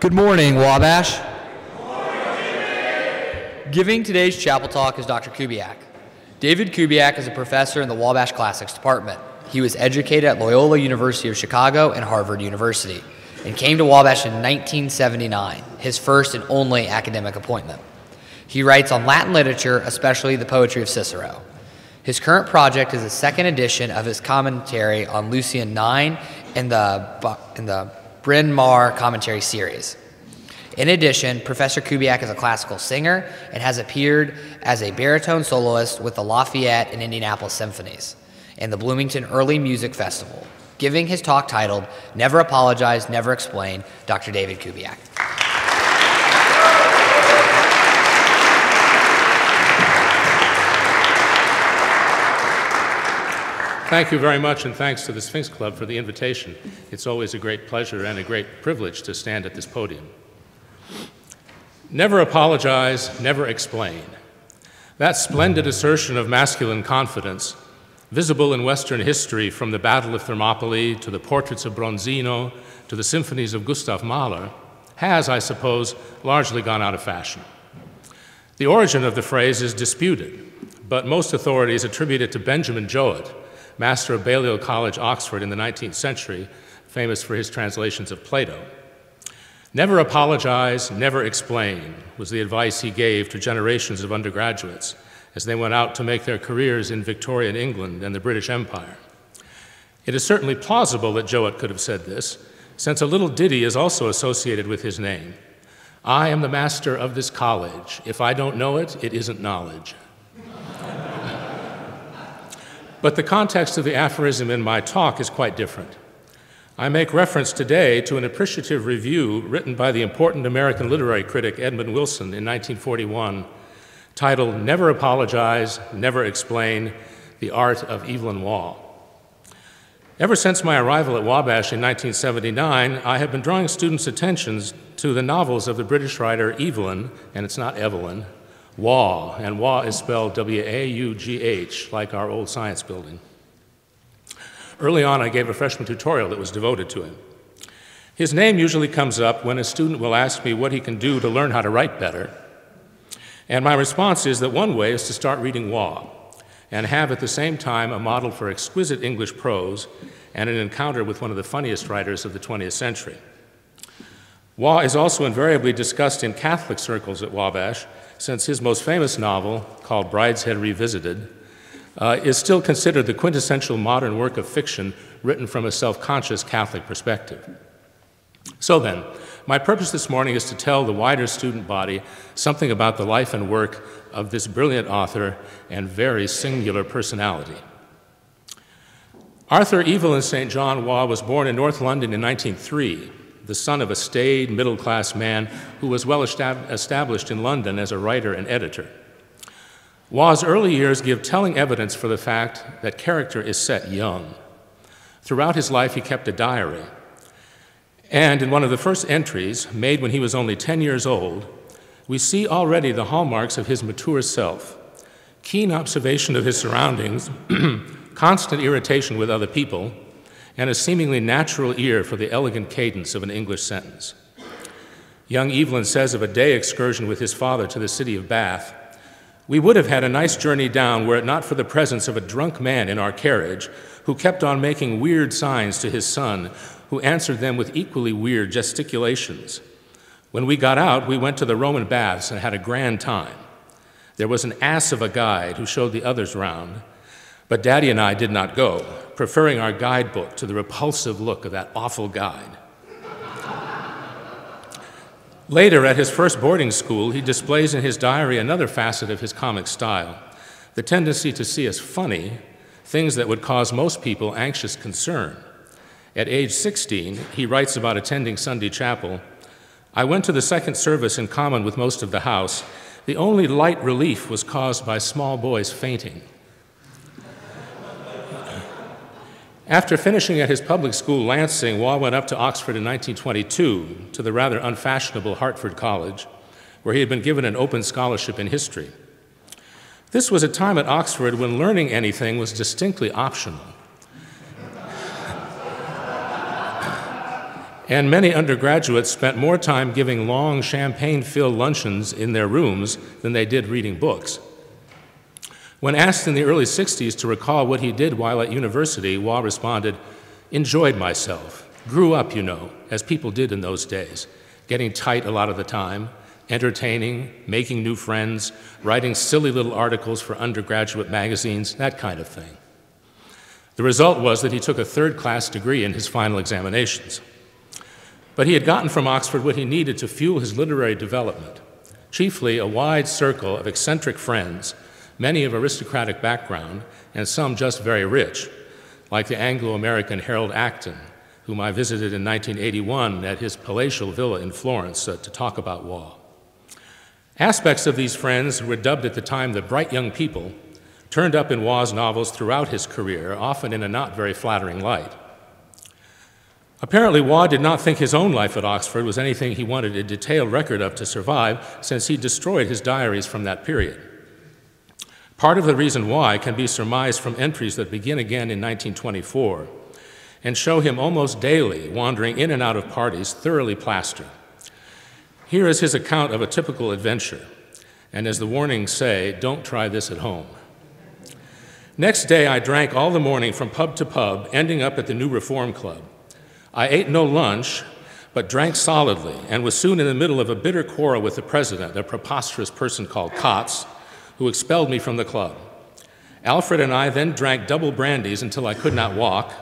Good morning, Wabash. Good morning. Giving today's chapel talk is Dr. Kubiak. David Kubiak is a professor in the Wabash Classics Department. He was educated at Loyola University of Chicago and Harvard University, and came to Wabash in 1979, his first and only academic appointment. He writes on Latin literature, especially the poetry of Cicero. His current project is a second edition of his commentary on Lucian 9 in the Bryn Mawr commentary series. In addition, Professor Kubiak is a classical singer and has appeared as a baritone soloist with the Lafayette and Indianapolis Symphonies and the Bloomington Early Music Festival. Giving his talk titled, Never Apologize, Never Explain, Dr. David Kubiak. Thank you very much, and thanks to the Sphinx Club for the invitation. It's always a great pleasure and a great privilege to stand at this podium. Never apologize, never explain. That splendid assertion of masculine confidence, visible in Western history from the Battle of Thermopylae to the portraits of Bronzino to the symphonies of Gustav Mahler, has, I suppose, largely gone out of fashion. The origin of the phrase is disputed, but most authorities attribute it to Benjamin Jowett, master of Balliol College, Oxford in the 19th century, famous for his translations of Plato. Never apologize, never explain was the advice he gave to generations of undergraduates as they went out to make their careers in Victorian England and the British Empire. It is certainly plausible that Jowett could have said this, since a little ditty is also associated with his name. I am the master of this college. If I don't know it, it isn't knowledge. But the context of the aphorism in my talk is quite different. I make reference today to an appreciative review written by the important American literary critic Edmund Wilson in 1941, titled Never Apologize, Never Explain, The Art of Evelyn Waugh. Ever since my arrival at Wabash in 1979, I have been drawing students' attentions to the novels of the British writer Evelyn, and it's not Evelyn, Waugh, and Waugh is spelled W-A-U-G-H, like our old science building. Early on, I gave a freshman tutorial that was devoted to him. His name usually comes up when a student will ask me what he can do to learn how to write better. And my response is that one way is to start reading Waugh and have at the same time a model for exquisite English prose and an encounter with one of the funniest writers of the 20th century. Waugh is also invariably discussed in Catholic circles at Wabash, since his most famous novel, called Brideshead Revisited, is still considered the quintessential modern work of fiction written from a self-conscious Catholic perspective. So then, my purpose this morning is to tell the wider student body something about the life and work of this brilliant author and very singular personality. Arthur Evelyn St. John Waugh was born in North London in 1903, the son of a staid, middle-class man who was well established in London as a writer and editor. Waugh's early years give telling evidence for the fact that character is set young. Throughout his life, he kept a diary. And in one of the first entries, made when he was only 10 years old, we see already the hallmarks of his mature self: keen observation of his surroundings, constant irritation with other people, and a seemingly natural ear for the elegant cadence of an English sentence. Young Evelyn says of a day excursion with his father to the city of Bath, "We would have had a nice journey down were it not for the presence of a drunk man in our carriage who kept on making weird signs to his son, who answered them with equally weird gesticulations. When we got out, we went to the Roman baths and had a grand time. There was an ass of a guide who showed the others round, but Daddy and I did not go, preferring our guidebook to the repulsive look of that awful guide." Later, at his first boarding school, he displays in his diary another facet of his comic style, the tendency to see as funny things that would cause most people anxious concern. At age 16, he writes about attending Sunday chapel, "I went to the second service in common with most of the house. The only light relief was caused by small boys fainting." After finishing at his public school, Lansing, Waugh went up to Oxford in 1922 to the rather unfashionable Hartford College, where he had been given an open scholarship in history. This was a time at Oxford when learning anything was distinctly optional. And many undergraduates spent more time giving long champagne-filled luncheons in their rooms than they did reading books. When asked in the early 60s to recall what he did while at university, Waugh responded, "Enjoyed myself. Grew up, you know, as people did in those days, getting tight a lot of the time, entertaining, making new friends, writing silly little articles for undergraduate magazines, that kind of thing." The result was that he took a third-class degree in his final examinations. But he had gotten from Oxford what he needed to fuel his literary development, chiefly a wide circle of eccentric friends, many of aristocratic background, and some just very rich, like the Anglo-American Harold Acton, whom I visited in 1981 at his palatial villa in Florence to talk about Waugh. Aspects of these friends, who were dubbed at the time the bright young people, turned up in Waugh's novels throughout his career, often in a not very flattering light. Apparently, Waugh did not think his own life at Oxford was anything he wanted a detailed record of to survive, since he destroyed his diaries from that period. Part of the reason why can be surmised from entries that begin again in 1924 and show him almost daily wandering in and out of parties, thoroughly plastered. Here is his account of a typical adventure, and as the warnings say, don't try this at home. Next day, I drank all the morning from pub to pub, ending up at the New Reform Club. I ate no lunch, but drank solidly, and was soon in the middle of a bitter quarrel with the president, a preposterous person called Kotz, who expelled me from the club. Alfred and I then drank double brandies until I could not walk.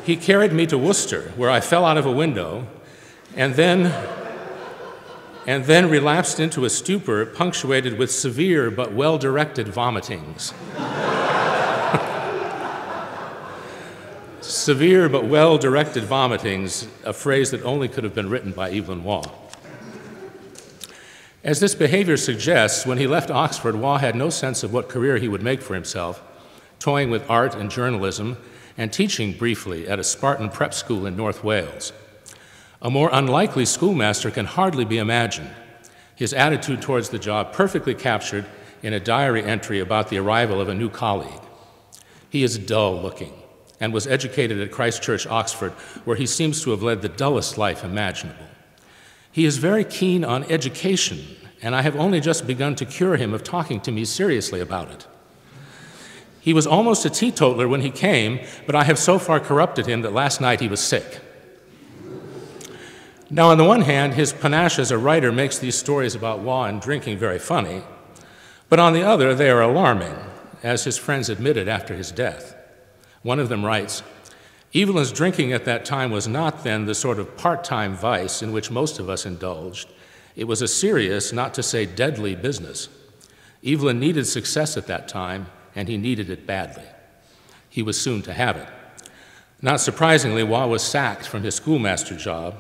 He carried me to Worcester, where I fell out of a window, and then relapsed into a stupor punctuated with severe but well-directed vomitings. Severe but well-directed vomitings, a phrase that only could have been written by Evelyn Waugh. As this behavior suggests, when he left Oxford, Waugh had no sense of what career he would make for himself, toying with art and journalism, and teaching briefly at a Spartan prep school in North Wales. A more unlikely schoolmaster can hardly be imagined, his attitude towards the job perfectly captured in a diary entry about the arrival of a new colleague. He is dull-looking and was educated at Christ Church, Oxford, where he seems to have led the dullest life imaginable. He is very keen on education, and I have only just begun to cure him of talking to me seriously about it. He was almost a teetotaler when he came, but I have so far corrupted him that last night he was sick. Now, on the one hand, his panache as a writer makes these stories about Waugh and drinking very funny, but on the other, they are alarming, as his friends admitted after his death. One of them writes, "Evelyn's drinking at that time was not then the sort of part-time vice in which most of us indulged. It was a serious, not to say deadly, business. Evelyn needed success at that time, and he needed it badly. He was soon to have it." Not surprisingly, Waugh was sacked from his schoolmaster job,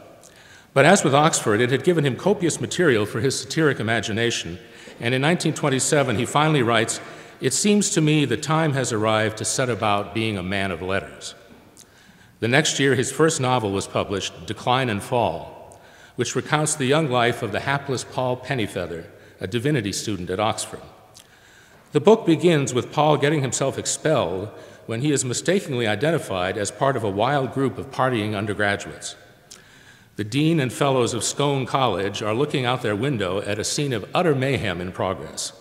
but as with Oxford, it had given him copious material for his satiric imagination, and in 1927 he finally writes, "It seems to me the time has arrived to set about being a man of letters." The next year, his first novel was published, Decline and Fall, which recounts the young life of the hapless Paul Pennyfeather, a divinity student at Oxford. The book begins with Paul getting himself expelled when he is mistakenly identified as part of a wild group of partying undergraduates. The dean and fellows of Scone College are looking out their window at a scene of utter mayhem in progress.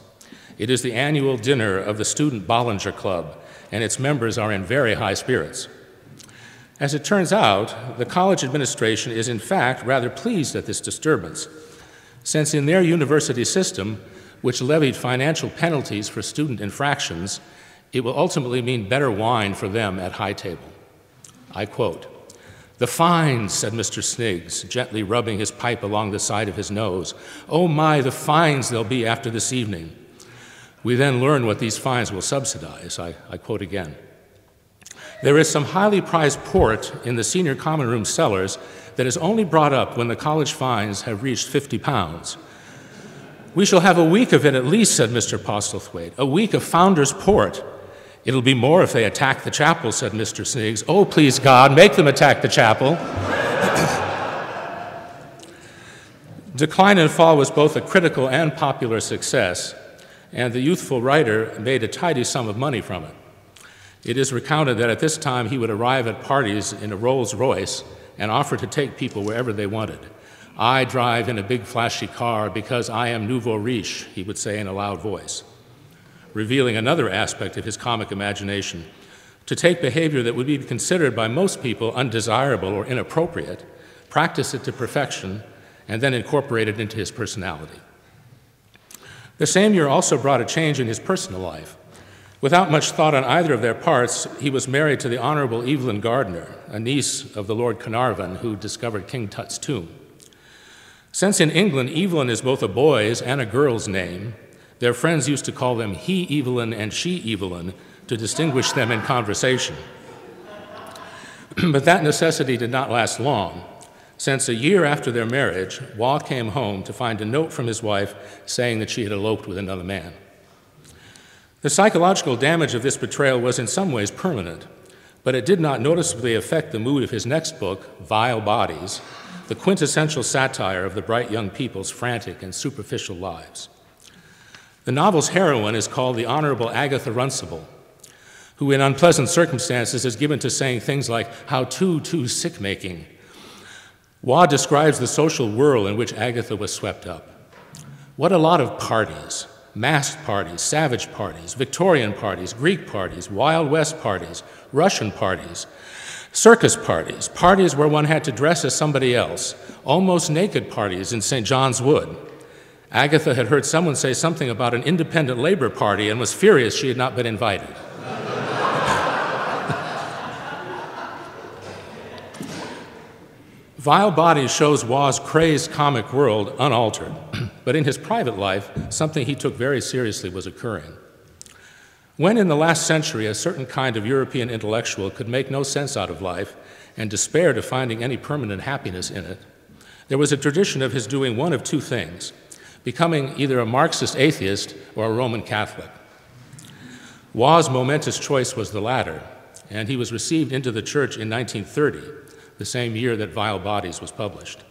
It is the annual dinner of the Student Bollinger Club, and its members are in very high spirits. As it turns out, the college administration is in fact rather pleased at this disturbance, since in their university system, which levied financial penalties for student infractions, it will ultimately mean better wine for them at high table. I quote, "The fines," said Mr. Sniggs, gently rubbing his pipe along the side of his nose. "Oh my, the fines there'll be after this evening." We then learn what these fines will subsidize. I quote again. "There is some highly prized port in the senior common room cellars that is only brought up when the college fines have reached 50 pounds. We shall have a week of it at least," said Mr. Postlethwaite, "a week of Founder's Port." "It'll be more if they attack the chapel," said Mr. Sniggs. "Oh, please God, make them attack the chapel." Decline and Fall was both a critical and popular success, and the youthful writer made a tidy sum of money from it. It is recounted that at this time he would arrive at parties in a Rolls Royce and offer to take people wherever they wanted. I drive in a big flashy car because I am nouveau riche, he would say in a loud voice, revealing another aspect of his comic imagination, to take behavior that would be considered by most people undesirable or inappropriate, practice it to perfection, and then incorporate it into his personality. The same year also brought a change in his personal life. Without much thought on either of their parts, he was married to the Honorable Evelyn Gardner, a niece of the Lord Carnarvon who discovered King Tut's tomb. Since in England Evelyn is both a boy's and a girl's name, their friends used to call them he Evelyn and she Evelyn to distinguish them in conversation. But that necessity did not last long, since a year after their marriage, Waugh came home to find a note from his wife saying that she had eloped with another man. The psychological damage of this betrayal was in some ways permanent, but it did not noticeably affect the mood of his next book, Vile Bodies, the quintessential satire of the bright young people's frantic and superficial lives. The novel's heroine is called the Honorable Agatha Runcible, who in unpleasant circumstances is given to saying things like, "How too sick-making." Waugh describes the social whirl in which Agatha was swept up. What a lot of parties, masked parties, savage parties, Victorian parties, Greek parties, Wild West parties, Russian parties, circus parties, parties where one had to dress as somebody else, almost naked parties in St. John's Wood. Agatha had heard someone say something about an independent labor party and was furious she had not been invited. Vile Bodies shows Waugh's crazed comic world unaltered, but in his private life, something he took very seriously was occurring. When in the last century a certain kind of European intellectual could make no sense out of life and despaired of finding any permanent happiness in it, there was a tradition of his doing one of two things, becoming either a Marxist atheist or a Roman Catholic. Waugh's momentous choice was the latter, and he was received into the church in 1930, the same year that Vile Bodies was published.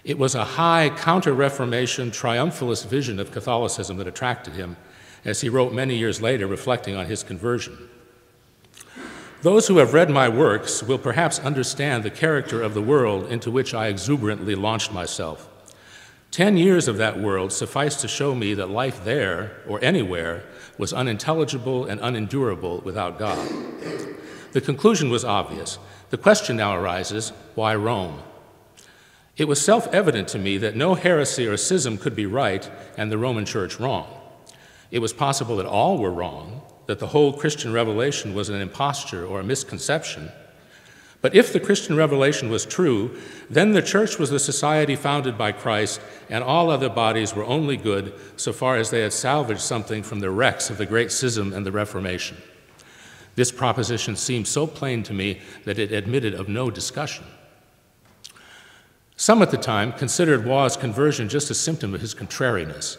It was a high counter-Reformation triumphalist vision of Catholicism that attracted him, as he wrote many years later reflecting on his conversion. Those who have read my works will perhaps understand the character of the world into which I exuberantly launched myself. 10 years of that world sufficed to show me that life there, or anywhere, was unintelligible and unendurable without God. The conclusion was obvious. The question now arises, why Rome? It was self-evident to me that no heresy or schism could be right and the Roman Church wrong. It was possible that all were wrong, that the whole Christian revelation was an imposture or a misconception. But if the Christian revelation was true, then the Church was the society founded by Christ, and all other bodies were only good so far as they had salvaged something from the wrecks of the Great Schism and the Reformation. This proposition seemed so plain to me that it admitted of no discussion. Some at the time considered Waugh's conversion just a symptom of his contrariness,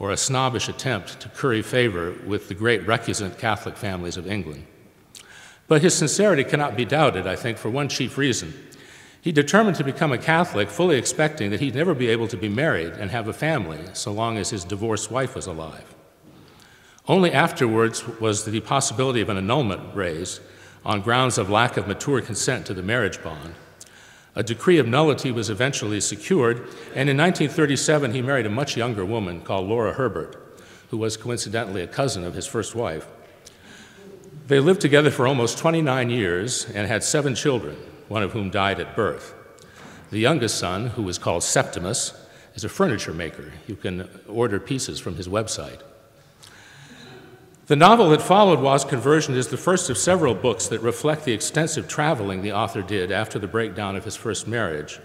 or a snobbish attempt to curry favor with the great recusant Catholic families of England. But his sincerity cannot be doubted, I think, for one chief reason. He determined to become a Catholic, fully expecting that he'd never be able to be married and have a family so long as his divorced wife was alive. Only afterwards was the possibility of an annulment raised on grounds of lack of mature consent to the marriage bond. A decree of nullity was eventually secured, and in 1937 he married a much younger woman called Laura Herbert, who was coincidentally a cousin of his first wife. They lived together for almost 29 years and had 7 children, one of whom died at birth. The youngest son, who was called Septimus, is a furniture maker. You can order pieces from his website. The novel that followed Waugh's conversion is the first of several books that reflect the extensive traveling the author did after the breakdown of his first marriage,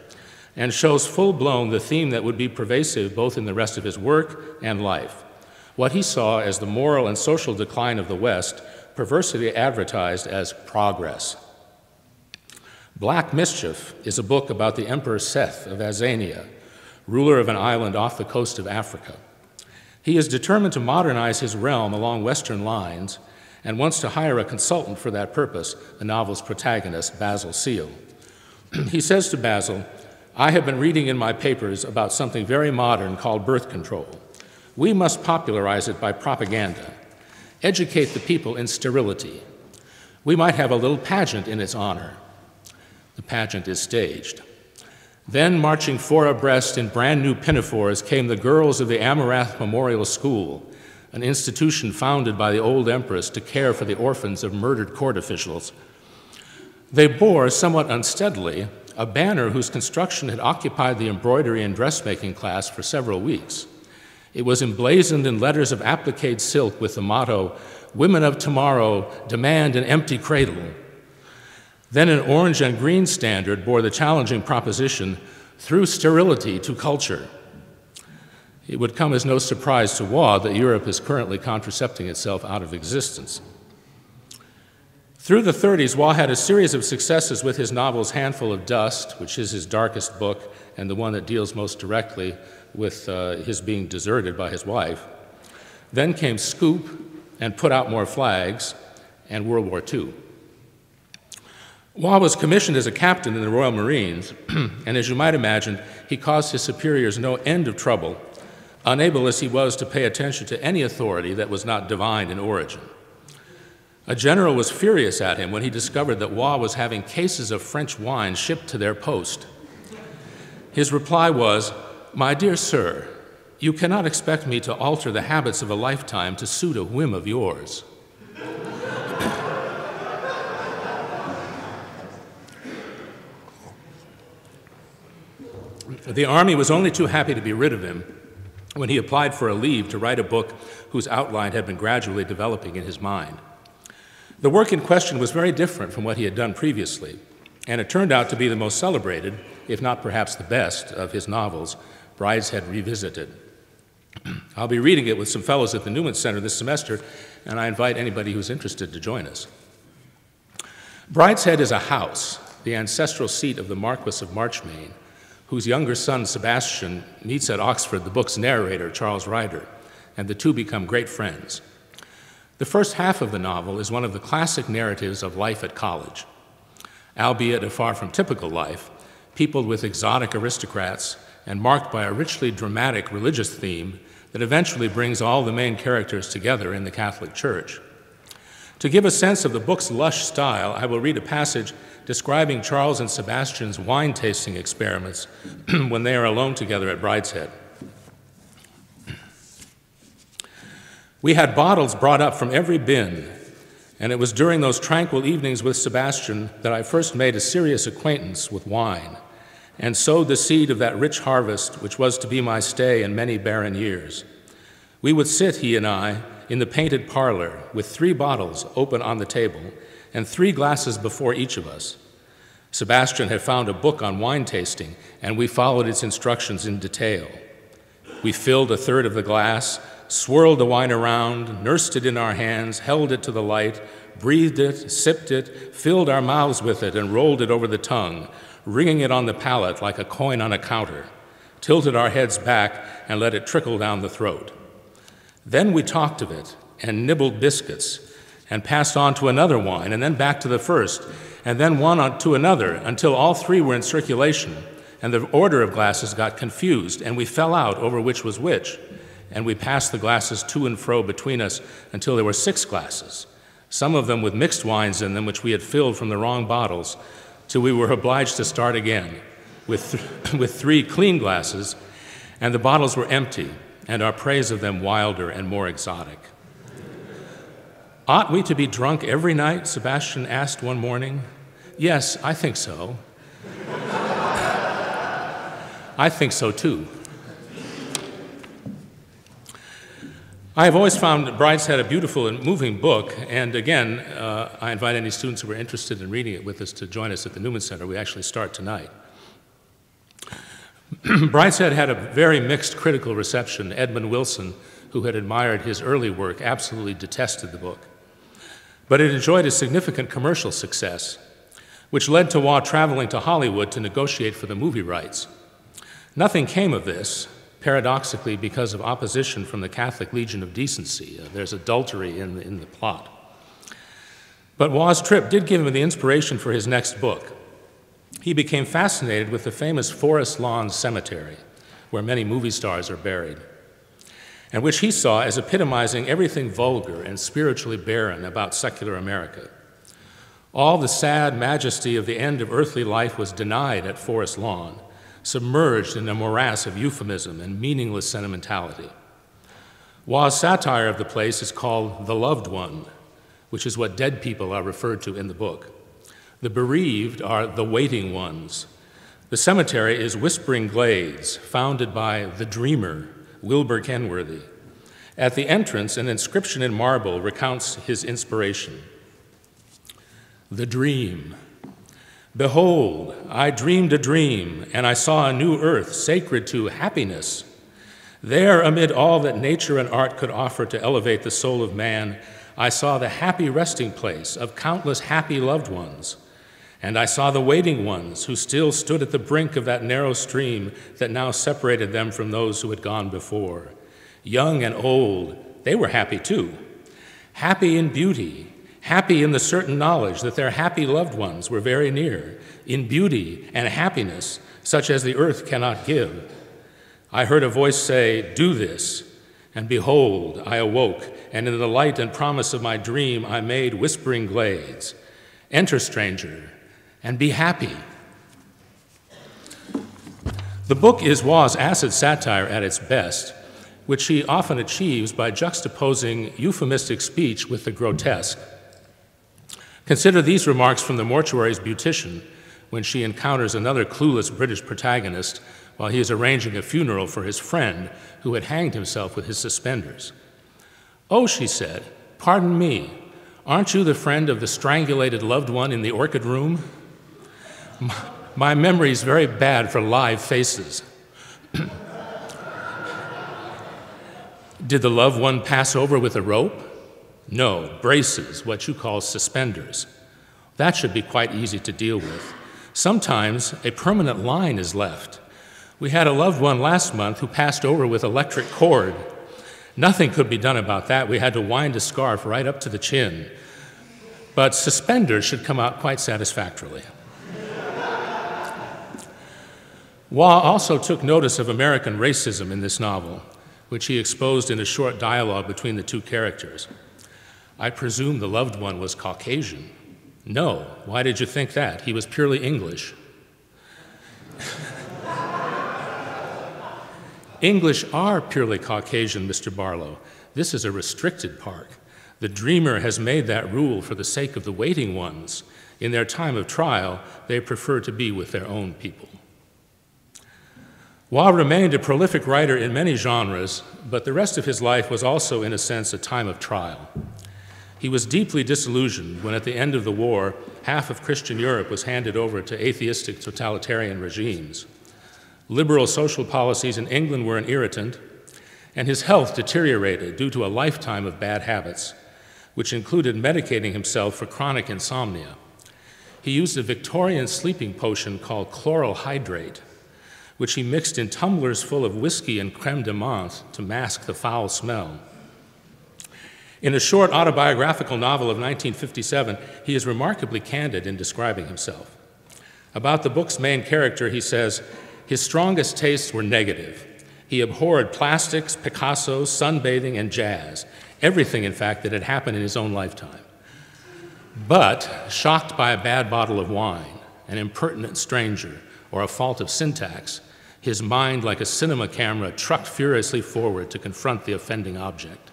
and shows full-blown the theme that would be pervasive both in the rest of his work and life, what he saw as the moral and social decline of the West, perversely advertised as progress. Black Mischief is a book about the Emperor Seth of Azania, ruler of an island off the coast of Africa. He is determined to modernize his realm along Western lines and wants to hire a consultant for that purpose, the novel's protagonist, Basil Seal. He says to Basil, "I have been reading in my papers about something very modern called birth control. We must popularize it by propaganda, educate the people in sterility. We might have a little pageant in its honor. The pageant is staged. Then, marching four abreast in brand new pinafores, came the girls of the Amurath Memorial School, an institution founded by the old empress to care for the orphans of murdered court officials. They bore, somewhat unsteadily, a banner whose construction had occupied the embroidery and dressmaking class for several weeks. It was emblazoned in letters of appliqued silk with the motto, "Women of tomorrow demand an empty cradle." Then an orange and green standard bore the challenging proposition, "Through sterility to culture." It would come as no surprise to Waugh that Europe is currently contracepting itself out of existence. Through the 30s, Waugh had a series of successes with his novels Handful of Dust, which is his darkest book and the one that deals most directly with his being deserted by his wife. Then came Scoop and Put Out More Flags and World War II. Waugh was commissioned as a captain in the Royal Marines, and as you might imagine, he caused his superiors no end of trouble, unable as he was to pay attention to any authority that was not divine in origin. A general was furious at him when he discovered that Waugh was having cases of French wine shipped to their post. His reply was, "My dear sir, you cannot expect me to alter the habits of a lifetime to suit a whim of yours." The Army was only too happy to be rid of him when he applied for a leave to write a book whose outline had been gradually developing in his mind. The work in question was very different from what he had done previously, and it turned out to be the most celebrated, if not perhaps the best, of his novels, Brideshead Revisited. I'll be reading it with some fellows at the Newman Center this semester, and I invite anybody who's interested to join us. Brideshead is a house, the ancestral seat of the Marquis of Marchmain, whose younger son, Sebastian, meets at Oxford the book's narrator, Charles Ryder, and the two become great friends. The first half of the novel is one of the classic narratives of life at college, albeit a far from typical life, peopled with exotic aristocrats and marked by a richly dramatic religious theme that eventually brings all the main characters together in the Catholic Church. To give a sense of the book's lush style, I will read a passage describing Charles and Sebastian's wine tasting experiments when they are alone together at Brideshead. We had bottles brought up from every bin, and it was during those tranquil evenings with Sebastian that I first made a serious acquaintance with wine and sowed the seed of that rich harvest which was to be my stay in many barren years. We would sit, he and I, in the painted parlor with 3 bottles open on the table and 3 glasses before each of us. Sebastian had found a book on wine tasting, and we followed its instructions in detail. We filled a third of the glass, swirled the wine around, nursed it in our hands, held it to the light, breathed it, sipped it, filled our mouths with it, and rolled it over the tongue, ringing it on the palate like a coin on a counter, tilted our heads back, and let it trickle down the throat. Then we talked of it, and nibbled biscuits, and passed on to another wine, and then back to the first, and then one on to another, until all 3 were in circulation, and the order of glasses got confused, and we fell out over which was which, and we passed the glasses to and fro between us until there were 6 glasses, some of them with mixed wines in them which we had filled from the wrong bottles, till we were obliged to start again with 3 clean glasses, and the bottles were empty, and our praise of them wilder and more exotic. "Ought we to be drunk every night?" Sebastian asked one morning. "Yes, I think so." "I think so too." I have always found Brideshead a beautiful and moving book, and again, I invite any students who are interested in reading it with us to join us at the Newman Center. We actually start tonight. Brideshead had a very mixed critical reception. Edmund Wilson, who had admired his early work, absolutely detested the book. But it enjoyed a significant commercial success, which led to Waugh traveling to Hollywood to negotiate for the movie rights. Nothing came of this, paradoxically because of opposition from the Catholic Legion of Decency. There's adultery in the plot. But Waugh's trip did give him the inspiration for his next book. He became fascinated with the famous Forest Lawn Cemetery, where many movie stars are buried, and which he saw as epitomizing everything vulgar and spiritually barren about secular America. All the sad majesty of the end of earthly life was denied at Forest Lawn, submerged in a morass of euphemism and meaningless sentimentality. Waugh's satire of the place is called The Loved One, which is what dead people are referred to in the book. The bereaved are the waiting ones. The cemetery is Whispering Glades, founded by the dreamer, Wilbur Kenworthy. At the entrance, an inscription in marble recounts his inspiration. The dream. Behold, I dreamed a dream, and I saw a new earth sacred to happiness. There, amid all that nature and art could offer to elevate the soul of man, I saw the happy resting place of countless happy loved ones. And I saw the waiting ones who still stood at the brink of that narrow stream that now separated them from those who had gone before. Young and old, they were happy too. Happy in beauty, happy in the certain knowledge that their happy loved ones were very near, in beauty and happiness such as the earth cannot give. I heard a voice say, "Do this," and behold, I awoke, and in the light and promise of my dream I made Whispering Glades. Enter, stranger, and be happy. The book is Waugh's acid satire at its best, which he often achieves by juxtaposing euphemistic speech with the grotesque. Consider these remarks from the mortuary's beautician when she encounters another clueless British protagonist while he is arranging a funeral for his friend who had hanged himself with his suspenders. "Oh," she said, "pardon me, aren't you the friend of the strangulated loved one in the orchid room?" My memory's very bad for live faces. Did the loved one pass over with a rope? No, braces, what you call suspenders. That should be quite easy to deal with. Sometimes a permanent line is left. We had a loved one last month who passed over with electric cord. Nothing could be done about that. We had to wind a scarf right up to the chin. But suspenders should come out quite satisfactorily. Waugh also took notice of American racism in this novel, which he exposed in a short dialogue between the two characters. "I presume the loved one was Caucasian." "No, why did you think that? He was purely English." "English are purely Caucasian, Mr. Barlow. This is a restricted park. The dreamer has made that rule for the sake of the waiting ones. In their time of trial, they prefer to be with their own people." Waugh remained a prolific writer in many genres, but the rest of his life was also, in a sense, a time of trial. He was deeply disillusioned when, at the end of the war, half of Christian Europe was handed over to atheistic totalitarian regimes. Liberal social policies in England were an irritant, and his health deteriorated due to a lifetime of bad habits, which included medicating himself for chronic insomnia. He used a Victorian sleeping potion called chloral hydrate, which he mixed in tumblers full of whiskey and creme de menthe to mask the foul smell. In a short autobiographical novel of 1957, he is remarkably candid in describing himself. About the book's main character, he says, "His strongest tastes were negative. He abhorred plastics, Picasso, sunbathing, and jazz, everything, in fact, that had happened in his own lifetime. But, shocked by a bad bottle of wine, an impertinent stranger, or a fault of syntax, his mind, like a cinema camera, trucked furiously forward to confront the offending object.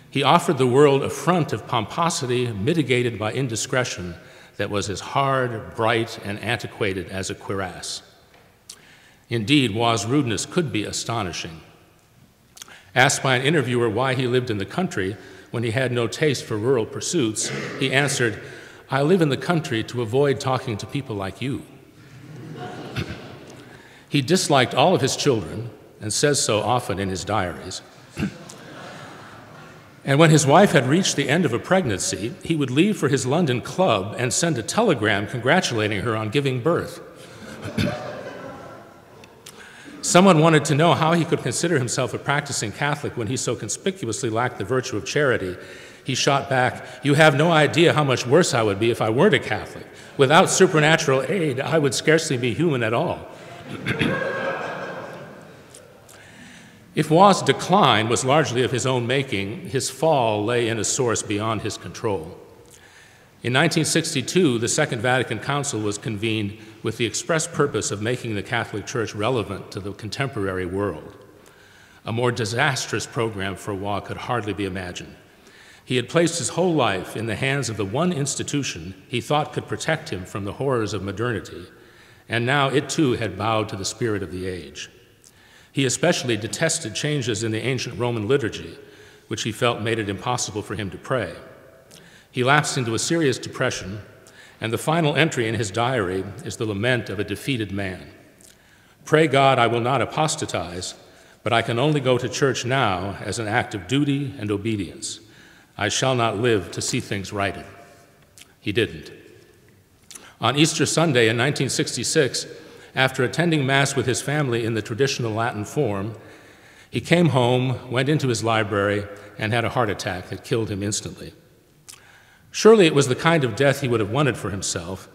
He offered the world a front of pomposity mitigated by indiscretion that was as hard, bright, and antiquated as a cuirass." Indeed, Waugh's rudeness could be astonishing. Asked by an interviewer why he lived in the country when he had no taste for rural pursuits, he answered, "I live in the country to avoid talking to people like you." He disliked all of his children, and says so often in his diaries. And when his wife had reached the end of a pregnancy, he would leave for his London club and send a telegram congratulating her on giving birth. Someone wanted to know how he could consider himself a practicing Catholic when he so conspicuously lacked the virtue of charity. He shot back, "You have no idea how much worse I would be if I weren't a Catholic. Without supernatural aid, I would scarcely be human at all." If Waugh's decline was largely of his own making, his fall lay in a source beyond his control. In 1962, the Second Vatican Council was convened with the express purpose of making the Catholic Church relevant to the contemporary world. A more disastrous program for Waugh could hardly be imagined. He had placed his whole life in the hands of the one institution he thought could protect him from the horrors of modernity, and now it too had bowed to the spirit of the age. He especially detested changes in the ancient Roman liturgy, which he felt made it impossible for him to pray. He lapsed into a serious depression, and the final entry in his diary is the lament of a defeated man. Pray God I will not apostatize, but I can only go to church now as an act of duty and obedience. I shall not live to see things righted. He didn't. On Easter Sunday in 1966, after attending Mass with his family in the traditional Latin form, he came home, went into his library, and had a heart attack that killed him instantly. Surely it was the kind of death he would have wanted for himself,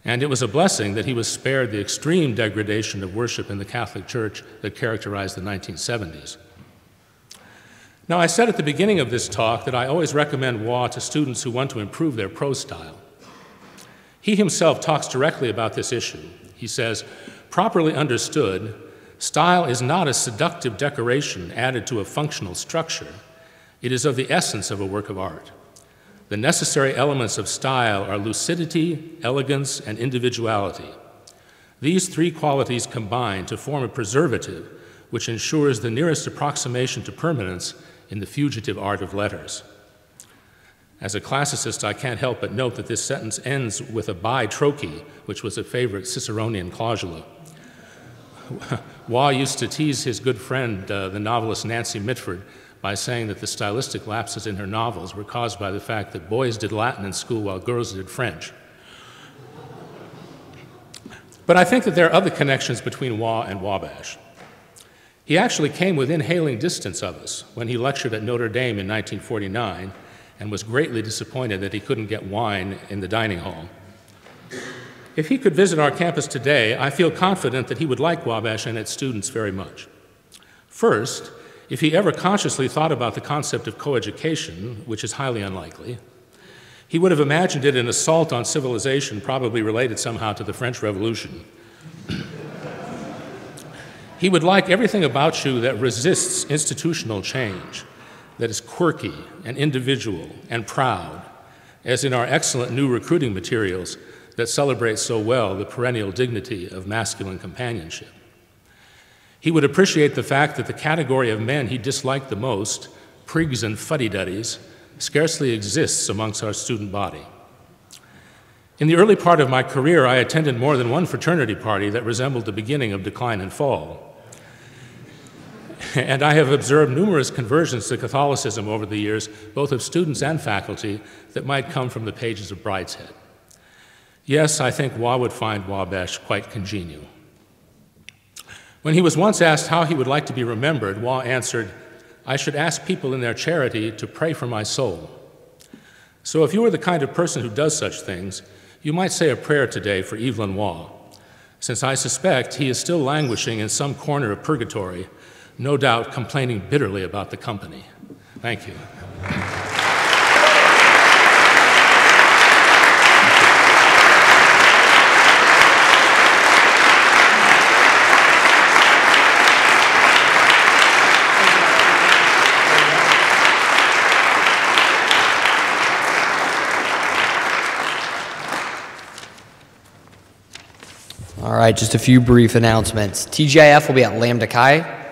and it was a blessing that he was spared the extreme degradation of worship in the Catholic Church that characterized the 1970s. Now, I said at the beginning of this talk that I always recommend Waugh to students who want to improve their prose style. He himself talks directly about this issue. He says, properly understood, style is not a seductive decoration added to a functional structure. It is of the essence of a work of art. The necessary elements of style are lucidity, elegance, and individuality. These three qualities combine to form a preservative which ensures the nearest approximation to permanence in the fugitive art of letters. As a classicist, I can't help but note that this sentence ends with a bi trochee, which was a favorite Ciceronian clausula. Waugh used to tease his good friend, the novelist Nancy Mitford, by saying that the stylistic lapses in her novels were caused by the fact that boys did Latin in school while girls did French. But I think that there are other connections between Waugh and Wabash. He actually came within hailing distance of us when he lectured at Notre Dame in 1949 and was greatly disappointed that he couldn't get wine in the dining hall. If he could visit our campus today, I feel confident that he would like Wabash and its students very much. First, if he ever consciously thought about the concept of coeducation, which is highly unlikely, he would have imagined it an assault on civilization, probably related somehow to the French Revolution. He would like everything about you that resists institutional change, that is quirky and individual and proud, as in our excellent new recruiting materials that celebrate so well the perennial dignity of masculine companionship. He would appreciate the fact that the category of men he disliked the most, prigs and fuddy-duddies, scarcely exists amongst our student body. In the early part of my career, I attended more than one fraternity party that resembled the beginning of decline and fall. And I have observed numerous conversions to Catholicism over the years, both of students and faculty, that might come from the pages of Brideshead. Yes, I think Waugh would find Wabash quite congenial. When he was once asked how he would like to be remembered, Waugh answered, I should ask people in their charity to pray for my soul. So if you are the kind of person who does such things, you might say a prayer today for Evelyn Waugh, since I suspect he is still languishing in some corner of purgatory, no doubt complaining bitterly about the company. Thank you. All right, just a few brief announcements. TGIF will be at Lambda Chi.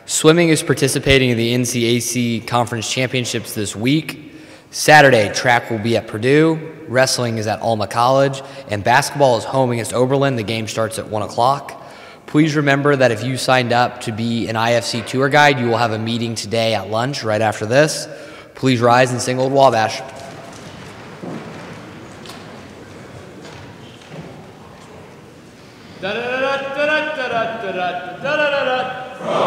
Swimming is participating in the NCAC Conference Championships this week. Saturday, track will be at Purdue. Wrestling is at Alma College. And basketball is home against Oberlin. The game starts at 1 o'clock. Please remember that if you signed up to be an IFC tour guide, you will have a meeting today at lunch right after this. Please rise and sing Old Wabash. Da da da da da da da da da da da.